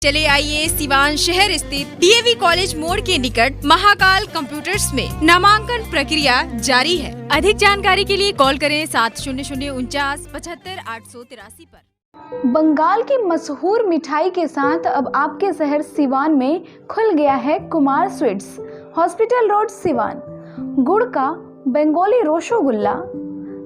चले आइए सिवान शहर स्थित डीएवी कॉलेज मोड़ के निकट महाकाल कंप्यूटर्स में नामांकन प्रक्रिया जारी है। अधिक जानकारी के लिए कॉल करें 700949 पर। बंगाल की मशहूर मिठाई के साथ अब आपके शहर सिवान में खुल गया है Kumar sweets, hospital road Siwan. गुड़ का बंगाली रसगुल्ला,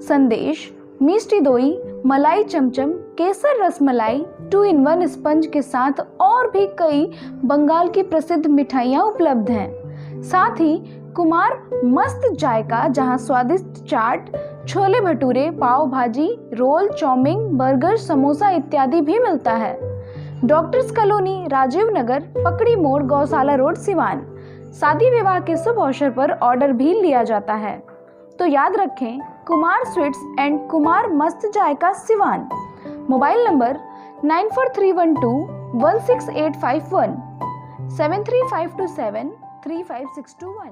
संदेश, मिष्टी दोई, मलाई चमचम, केसर रसमलाई, 2-in-1 स्पंज के साथ और भी कई बंगाल की प्रसिद्ध मिठाइयाँ उपलब्ध हैं। साथ ही कुमार मस्त जायका, जहां स्वादिष्ट चाट, छोले भटूरे, पाव भाजी, रोल, चाउमीन, बर्गर, समोसा इत्यादि भी मिलता है। डॉक्टर्स कॉलोनी, राजीव नगर, पकड़ी मोड़, गौशाला रोड सिवान। शादी विवाह के शुभ अवसर पर ऑर्डर भी लिया जाता है, तो याद रखें कुमार स्वीट्स एंड कुमार मस्त जायका सिवान। Mobile number 9431216851 7352735621।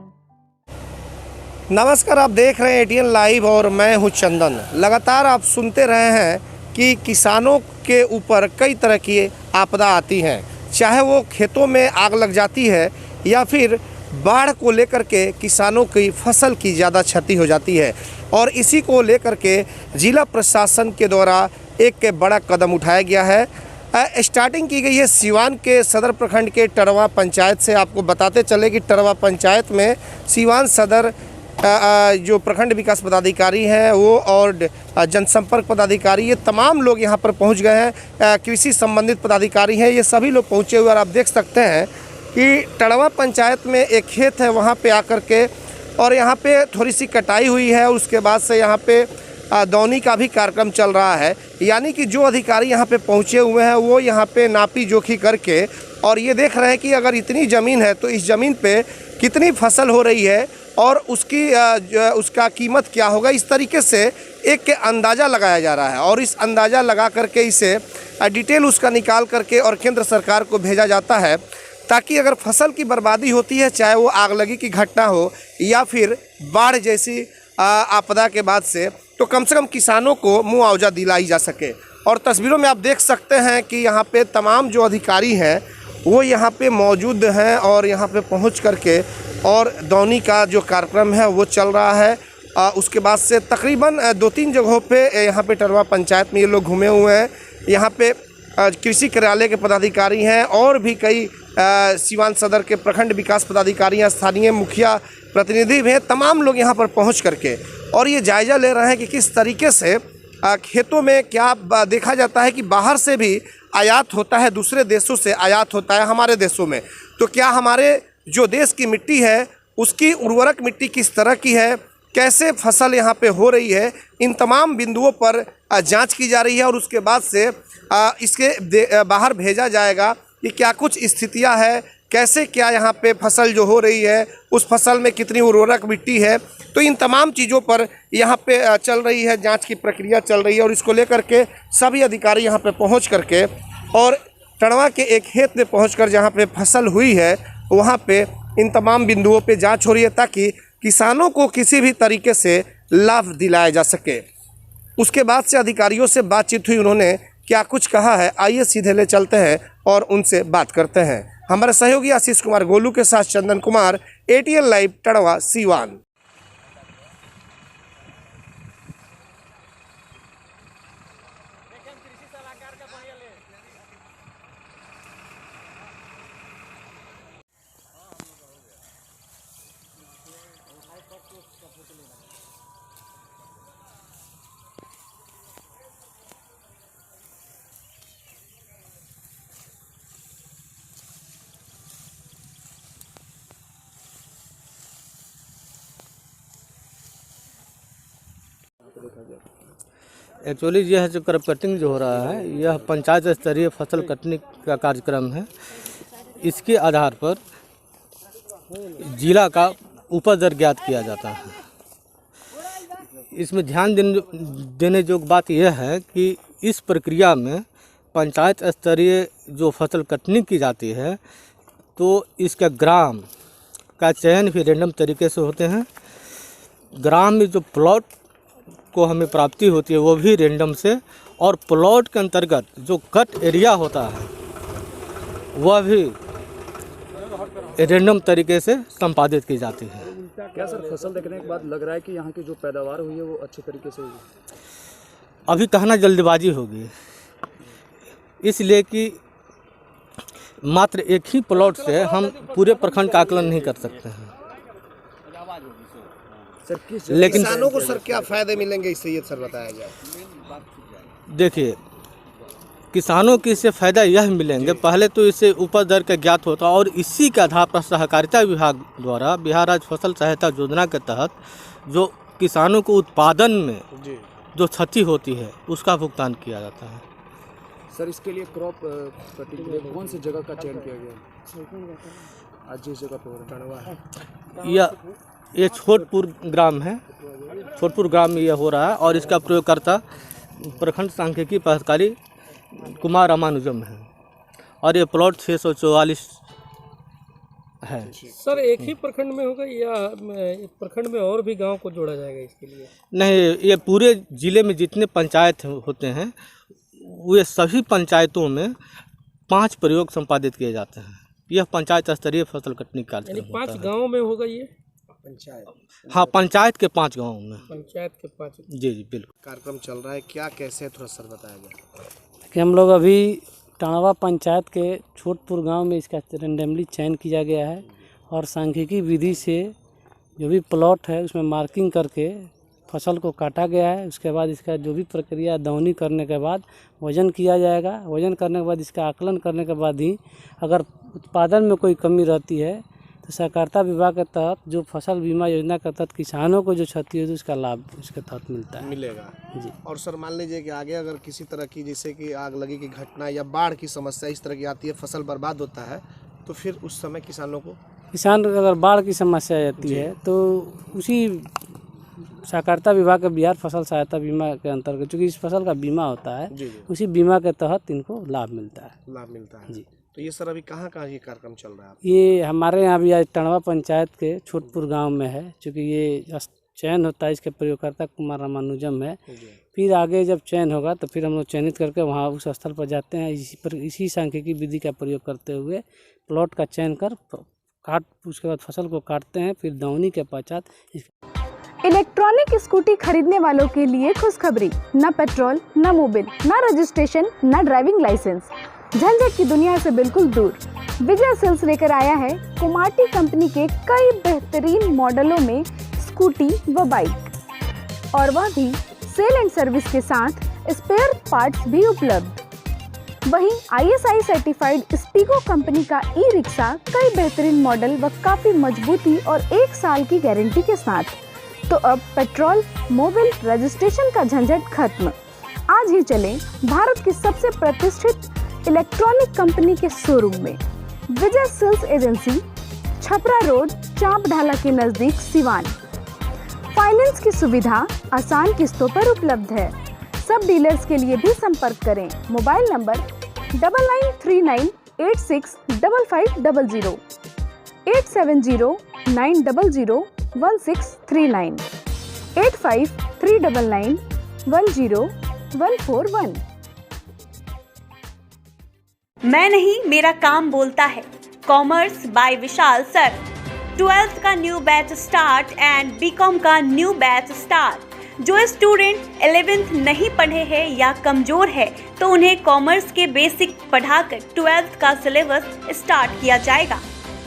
नमस्कार, आप देख रहे हैं एटीएन लाइव और मैं हूं चंदन। लगातार आप सुनते रहे हैं कि किसानों के ऊपर कई तरह की आपदा आती हैं, चाहे वो खेतों में आग लग जाती है या फिर बाढ़ को लेकर के किसानों की फसल की ज़्यादा क्षति हो जाती है। और इसी को लेकर के जिला प्रशासन के द्वारा एक बड़ा कदम उठाया गया है। स्टार्टिंग की गई है सिवान के सदर प्रखंड के टरवा पंचायत से। आपको बताते चले कि टरवा पंचायत में सिवान सदर जो प्रखंड विकास पदाधिकारी हैं वो और जनसंपर्क पदाधिकारी, ये तमाम लोग यहाँ पर पहुँच गए हैं। कृषि संबंधित पदाधिकारी हैं, ये सभी लोग पहुँचे हुए। और आप देख सकते हैं कि टरवा पंचायत में एक खेत है, वहाँ पे आकर के और यहाँ पे थोड़ी सी कटाई हुई है। उसके बाद से यहाँ पे दौनी का भी कार्यक्रम चल रहा है। यानी कि जो अधिकारी यहाँ पे पहुँचे हुए हैं वो यहाँ पे नापी जोखी करके और ये देख रहे हैं कि अगर इतनी ज़मीन है तो इस ज़मीन पे कितनी फसल हो रही है और उसका कीमत क्या होगा। इस तरीके से एक अंदाज़ा लगाया जा रहा है और इस अंदाज़ा लगा करके इसे डिटेल उसका निकाल करके और केंद्र सरकार को भेजा जाता है, ताकि अगर फसल की बर्बादी होती है, चाहे वो आगलगी की घटना हो या फिर बाढ़ जैसी आपदा के बाद से कम किसानों को मुआवजा दिलाई जा सके। और तस्वीरों में आप देख सकते हैं कि यहाँ पे तमाम जो अधिकारी हैं वो यहाँ पे मौजूद हैं और यहाँ पे पहुँच करके और दौनी का जो कार्यक्रम है वो चल रहा है। उसके बाद से तकरीबन 2-3 जगहों पे यहाँ पे टरवा पंचायत में ये लोग घूमे हुए हैं। यहाँ पे कृषि कार्यालय के पदाधिकारी हैं और भी कई सिवान सदर के प्रखंड विकास पदाधिकारी हैं, स्थानीय मुखिया प्रतिनिधि भी हैं। तमाम लोग यहाँ पर पहुँच करके और ये जायज़ा ले रहे हैं कि किस तरीके से खेतों में क्या देखा जाता है कि बाहर से भी आयात होता है, दूसरे देशों से आयात होता है हमारे देशों में। तो क्या हमारे जो देश की मिट्टी है उसकी उर्वरक मिट्टी किस तरह की है, कैसे फसल यहाँ पे हो रही है, इन तमाम बिंदुओं पर जांच की जा रही है। और उसके बाद से इसके बाहर भेजा जाएगा कि क्या कुछ स्थितियाँ है, कैसे क्या यहाँ पे फसल जो हो रही है उस फसल में कितनी उर्वरक मिट्टी है। तो इन तमाम चीज़ों पर यहाँ पे चल रही है, जांच की प्रक्रिया चल रही है। और इसको लेकर के सभी अधिकारी यहाँ पे पहुँच करके और टरवा के एक खेत में पहुँच कर जहाँ पे फसल हुई है वहाँ पे इन तमाम बिंदुओं पे जांच हो रही है, ताकि किसानों को किसी भी तरीके से लाभ दिलाया जा सके। उसके बाद से अधिकारियों से बातचीत हुई, उन्होंने क्या कुछ कहा है, आइए सीधे ले चलते हैं और उनसे बात करते हैं। हमारे सहयोगी आशीष कुमार गोलू के साथ Chandan Kumar, ATN live, Tarwa, Siwan. Actually यह जो क्रॉप कटिंग जो हो रहा है यह पंचायत स्तरीय फसल कटने का कार्यक्रम है। इसके आधार पर जिला का उपज दर ज्ञात किया जाता है। इसमें ध्यान देने योग्य बात यह है कि इस प्रक्रिया में पंचायत स्तरीय जो फसल कटनी की जाती है तो इसका ग्राम का चयन भी रैंडम तरीके से होते हैं। ग्राम में जो प्लॉट को हमें प्राप्ति होती है वो भी रैंडम से, और प्लॉट के अंतर्गत जो कट एरिया होता है वह भी रैंडम तरीके से संपादित की जाती है। क्या सर फसल देखने के बाद लग रहा है कि यहाँ की जो पैदावार हुई है वो अच्छे तरीके से हुई है? अभी कहना जल्दबाजी होगी, इसलिए कि मात्र एक ही प्लॉट से हम पूरे प्रखंड का आकलन नहीं कर सकते हैं। सर किस लेकिन किसानों को सर क्या फायदे मिलेंगे इससे, ये सर बताया जाए। देखिए, किसानों की इससे फ़ायदा यह मिलेंगे, पहले तो इससे उपज दर का ज्ञात होता और इसी के आधार पर सहकारिता विभाग द्वारा बिहार राज्य फसल सहायता योजना के तहत जो किसानों को उत्पादन में जो क्षति होती है उसका भुगतान किया जाता है। सर इसके लिए क्रॉप कटिंग के लिए कौन सी जगह का चयन किया गया? आज जिस जगह पे हो रहा है ये छोटपुर ग्राम है, छोटपुर ग्राम में यह हो रहा है और इसका प्रयोगकर्ता प्रखंड सांख्यिकी पदाधिकारी कुमार रामानुजम है और ये प्लॉट 644 है। सर एक ही प्रखंड में होगा या प्रखंड में और भी गांव को जोड़ा जाएगा इसके लिए? नहीं, ये पूरे ज़िले में जितने पंचायत होते हैं वे सभी पंचायतों में 5 प्रयोग संपादित किए जाते हैं। यह पंचायत स्तरीय फसल कटनी कार्यक्रम होता है। 5 गाँव में होगा ये पंचायत? हाँ, पंचायत के 5 गाँव में। पंचायत के 5? जी बिल्कुल। कार्यक्रम चल रहा है, क्या कैसे है, थोड़ा सर बताया जाए। कि हम लोग अभी टाणवा पंचायत के छोटपुर गांव में इसका रेंडमली चयन किया गया है और सांख्यिकी विधि से जो भी प्लॉट है उसमें मार्किंग करके फसल को काटा गया है। उसके बाद इसका जो भी प्रक्रिया दौनी करने के बाद वज़न किया जाएगा। वज़न करने के बाद इसका आकलन करने के बाद ही अगर उत्पादन में कोई कमी रहती है तो सहकारिता विभाग के तहत जो फसल बीमा योजना के तहत किसानों को जो क्षति होती है उसका लाभ इसके तहत मिलता है। मिलेगा जी। और सर मान लीजिए कि आगे अगर किसी तरह की जैसे कि आग लगी की घटना या बाढ़ की समस्या इस तरह की आती है, फसल बर्बाद होता है, तो फिर उस समय किसानों को अगर बाढ़ की समस्या आती है तो उसी सहकारिता विभाग के बिहार फसल सहायता बीमा के अंतर्गत चूँकि इस फसल का बीमा होता है उसी बीमा के तहत इनको लाभ मिलता है। जी। तो ये सर अभी कहाँ ये कार्यक्रम चल रहा है? ये हमारे यहाँ भी आज टाणवा पंचायत के छोटपुर गांव में है। चूँकि ये चयन होता है, इसके प्रयोगकर्ता कुमार रामानुजम है। फिर आगे जब चयन होगा तो फिर हम लोग चयनित करके वहाँ उस स्थल पर जाते हैं। इसी सांख्यिकी विधि का प्रयोग करते हुए प्लॉट का चयन कर उसके बाद फसल को काटते हैं। फिर दौनी के पश्चात इलेक्ट्रॉनिक स्कूटी खरीदने वालों के लिए खुशखबरी, न पेट्रोल, न मोबिल, न रजिस्ट्रेशन, न ड्राइविंग लाइसेंस, झंझट की दुनिया से बिल्कुल दूर। विजय सेल्स लेकर आया है कुमाटी कंपनी के कई बेहतरीन मॉडलों में स्कूटी व बाइक, और वह भी सेल एंड सर्विस के साथ स्पेयर पार्ट्स भी उपलब्ध। वहीं ISI सर्टिफाइड स्पीको कंपनी का ई रिक्शा कई बेहतरीन मॉडल व काफी मजबूती और 1 साल की गारंटी के साथ। तो अब पेट्रोल, मोबिल, रजिस्ट्रेशन का झंझट खत्म। आज ही चलें भारत की सबसे प्रतिष्ठित इलेक्ट्रॉनिक कंपनी के शोरूम में। विजय सेल्स एजेंसी, छपरा रोड, चांप ढाला के नजदीक, सिवान। फाइनेंस की सुविधा आसान किस्तों पर उपलब्ध है। सब डीलर्स के लिए भी संपर्क करें। Mobile number 9939865500, 8709001639, 8539910141। मैं नहीं, मेरा काम बोलता है। Commerce by Vishal sir. 12th का new batch start and BCom का न्यू बैच स्टार्ट। जो स्टूडेंट 11th नहीं पढ़े हैं या कमजोर है तो उन्हें कॉमर्स के बेसिक पढ़ाकर 12th का सिलेबस स्टार्ट किया जाएगा।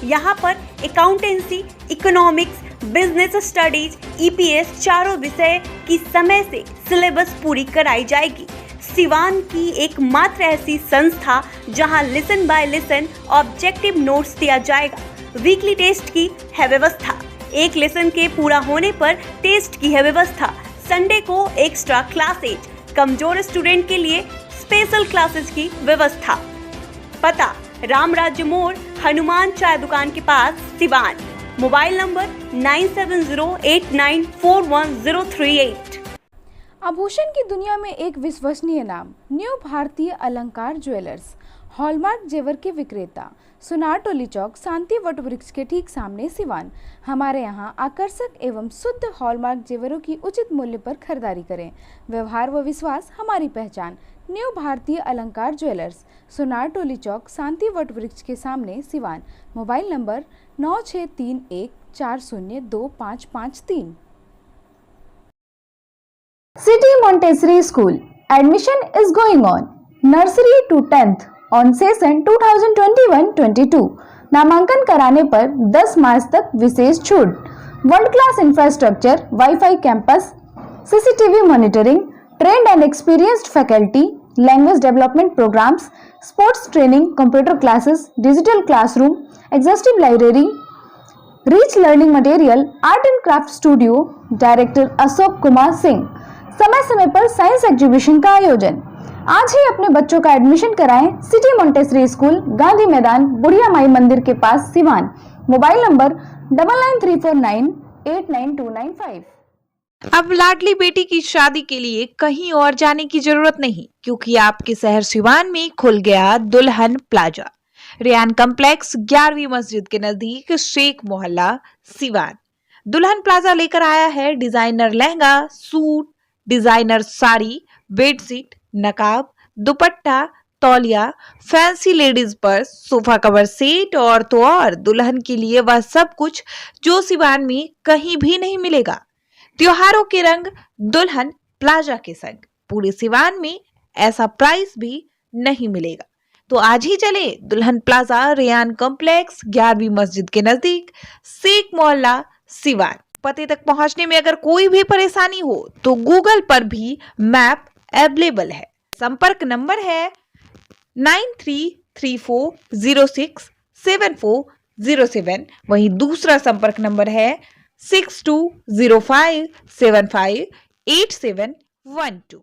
यहाँ पर accountancy, economics, business studies, EPS चारों विषय की समय से सिलेबस पूरी कराई जाएगी। सिवान की एकमात्र ऐसी संस्था जहां lesson by lesson objective notes दिया जाएगा। वीकली टेस्ट की है व्यवस्था। एक लेसन के पूरा होने पर टेस्ट की है व्यवस्था। संडे को एक्स्ट्रा क्लासेज, कमजोर स्टूडेंट के लिए स्पेशल क्लासेस की व्यवस्था। पता राम राज्य मोड़, हनुमान चाय दुकान के पास, सिवान। Mobile number 9708941038। आभूषण की दुनिया में एक विश्वसनीय नाम, न्यू भारतीय अलंकार ज्वेलर्स, हॉलमार्क जेवर के विक्रेता, सुनार टोली चौक, शांति वट वृक्ष के ठीक सामने, सिवान। हमारे यहाँ आकर्षक एवं शुद्ध हॉलमार्क जेवरों की उचित मूल्य पर खरीदारी करें। व्यवहार व विश्वास हमारी पहचान। न्यू भारतीय अलंकार jewellers, Sonar Toli Chowk, Shanti what वृक्ष के सामने, Siwan. Mobile number 9631402553। City Montessori School. Admission is going on. Nursery to 10th on session 2021-22. नामांकन कराने पर 10 मार्च तक विशेष छूट। World class infrastructure, wifi campus, CCTV monitoring, trained and experienced faculty, language development programmes, sports training, computer classes, digital classroom, exhaustive library, rich learning material, art and craft studio. Director Ashok Kumar Singh. समय समय पर science exhibition का आयोजन। आज ही अपने बच्चों का admission कराएं सिटी मोंटेसरी स्कूल, गांधी मैदान, बुढ़िया माई मंदिर के पास, सिवान। Mobile number 9934989295। अब लाडली बेटी की शादी के लिए कहीं और जाने की जरूरत नहीं, क्योंकि आपके शहर सिवान में खुल गया दुल्हन प्लाजा। रेयान कॉम्प्लेक्स 11वीं मस्जिद के नजदीक, शेख मोहल्ला, सिवान। दुल्हन प्लाजा लेकर आया है designer lehenga, suit, designer sari, bedsheet, नकाब, दुपट्टा, तौलिया, fancy ladies purse, sofa cover set और तो और दुल्हन के लिए वह सब कुछ जो सिवान में कहीं भी नहीं मिलेगा। त्योहारों के रंग दुल्हन प्लाजा के संग। पूरे सिवान में ऐसा प्राइस भी नहीं मिलेगा। तो आज ही चले दुल्हन प्लाजा, रेयान कॉम्प्लेक्स, 11वीं मस्जिद के नजदीक, शेख मोहल्ला, सिवान। पते तक पहुंचने में अगर कोई भी परेशानी हो तो गूगल पर भी मैप अवेलेबल है। संपर्क नंबर है 9334067407। वहीं दूसरा संपर्क नंबर है 6205758712।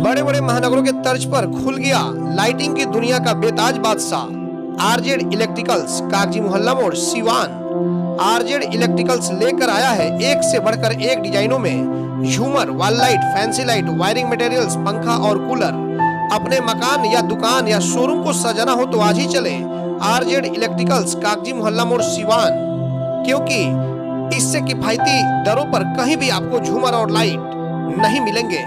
बड़े बड़े महानगरों के तर्ज पर खुल गया लाइटिंग की दुनिया का बेताज बादशाह आरजेड इलेक्ट्रिकल्स, कागजी मोहल्ला मोड़, सिवान। आरजेड इलेक्ट्रिकल्स लेकर आया है एक से बढ़कर एक डिजाइनों में झूमर, wall light, fancy light, wiring materials, पंखा और कूलर। अपने मकान या दुकान या शोरूम को सजाना हो तो आज ही चले आरजेड इलेक्ट्रिकल्स, कागजी मोहल्ला मोड़, सिवान, क्योंकि इससे किफायती दरों पर कहीं भी आपको झूमर और लाइट नहीं मिलेंगे।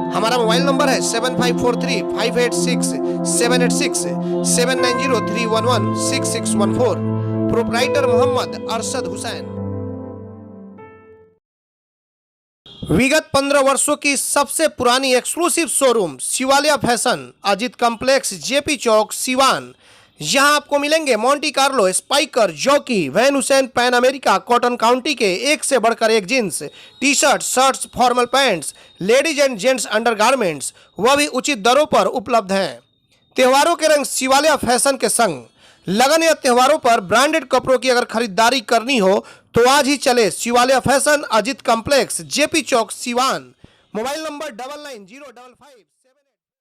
हमारा मोबाइल नंबर है 7543586786, 7903116614। प्रोप्राइटर मोहम्मद अरशद हुसैन। विगत 15 वर्षों की सबसे पुरानी exclusive showroom Shivalia fashion, Ajit complex, JP chowk, Siwan. यहाँ आपको मिलेंगे Monte Carlo, Spykar, Jockey, Van Heusen, Pan America, Cotton County के एक से बढ़कर एक jeans, T shirt, shirts, formal pants, ladies and gents undergarments, वह भी उचित दरों पर उपलब्ध हैं। त्योहारों के रंग शिवालिया फैशन के संग। लगन या त्योहारों पर ब्रांडेड कपड़ों की अगर खरीदारी करनी हो तो आज ही चले Shivalia fashion, Ajit complex, JP chowk, Siwan. Mobile number 990555